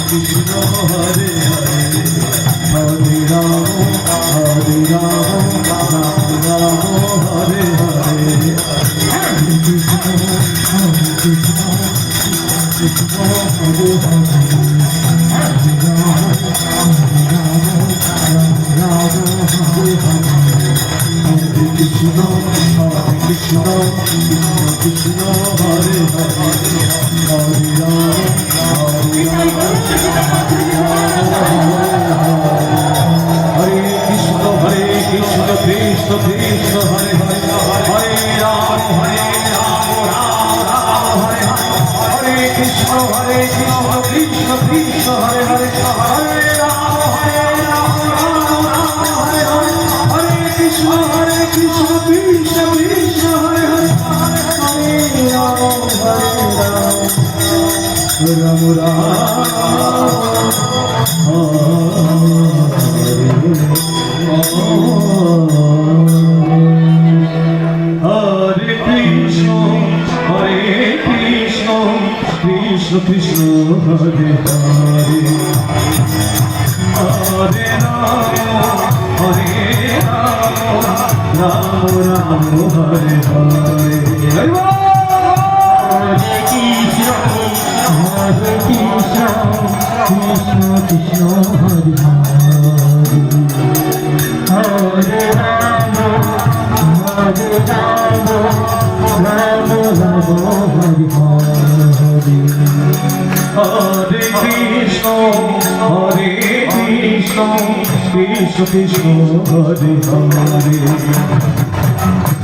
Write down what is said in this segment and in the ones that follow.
Krishna Hare Hare Hare Rama, Hare Rama, Rama Rama, Hare Hare. Hare Krishna, Hare Krishna, Krishna Hare Hare. Hare Rama, Hare Rama, Rama Rama, Hare Hare. Hare Krishna, Hare Krishna, Krishna Krishna, Hare Hare. Hare Rama, Hare Rama, Hare Krishna, Krishna Krishna, Hare Hare. Hare Rama, Rama Rama, Hare Hare. Hare Krishna, Krishna Krishna, Hare Hare. Hare Rama, Rama Rama, Hare Hare. Hare Krishna, Krishna Krishna, Hare Hare. Hare Rama, Rama Hare Krishna, Krishna Krishna, Hare Hare. Hare Rama, Rama Rama, Hare Hare. Hare Krishna, Krishna Krishna, Hare Hare. Hare Rama, Rama Rama, Hare Hare. Hare Krishna, Krishna Krishna, Hare Hare. Hare Rama, Rama Rama, Hare Hare. Hare Krishna, Krishna Krishna, Hare Hare.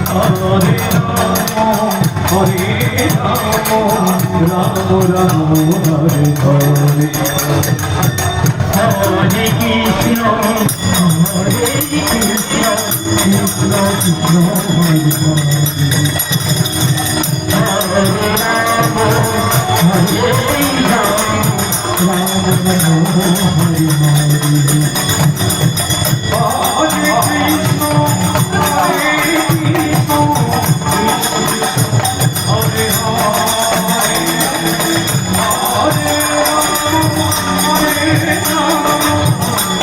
Hare Rama, Rama Rama, Hare Hare. Hare Krishna, Hare Rama, Hare Rama,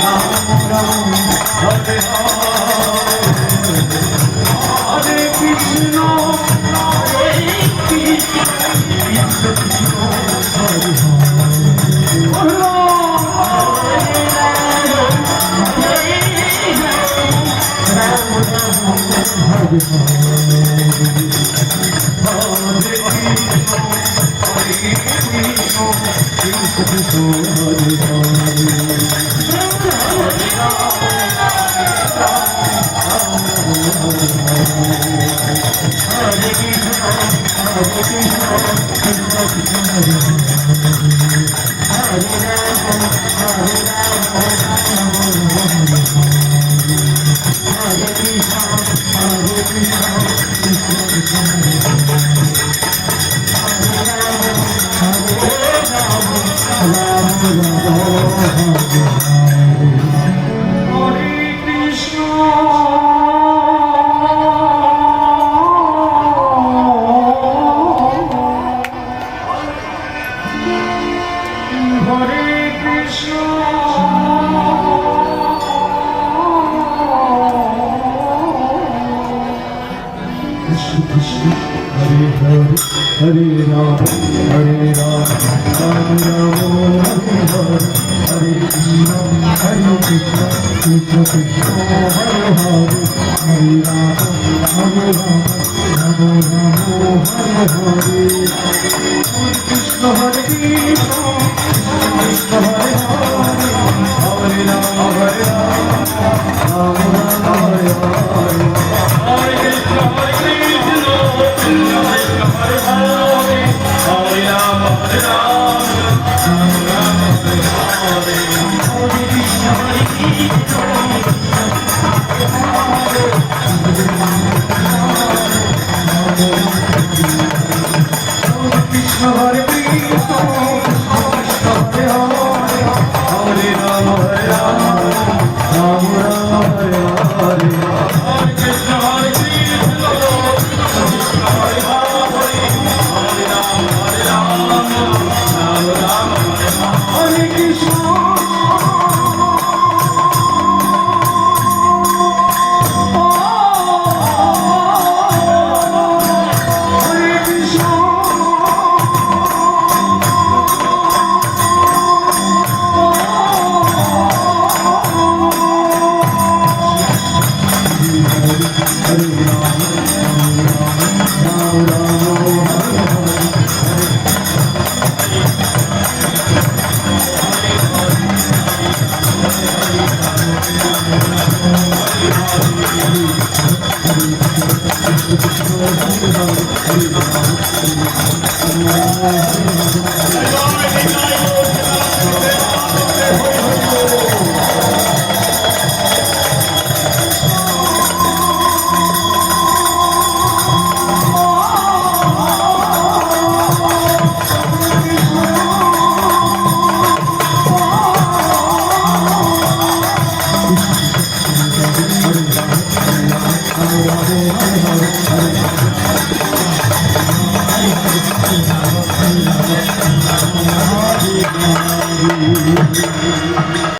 Rama Rama, Hare Hare. Hare Krishna, Krishna Krishna, Hare Hare. Hare Rama, Rama Rama, Hare Hare. Hare Krishna, Krishna Krishna, Hare Hare. Hare Rama, Rama Rama, Hare Hare. Hare Krishna, Hare Hare, Hare Rama, Rama Hare Krishna, Hare Krishna, Krishna Hare Krishna, Krishna Hare Hare, Hare Rama, Rama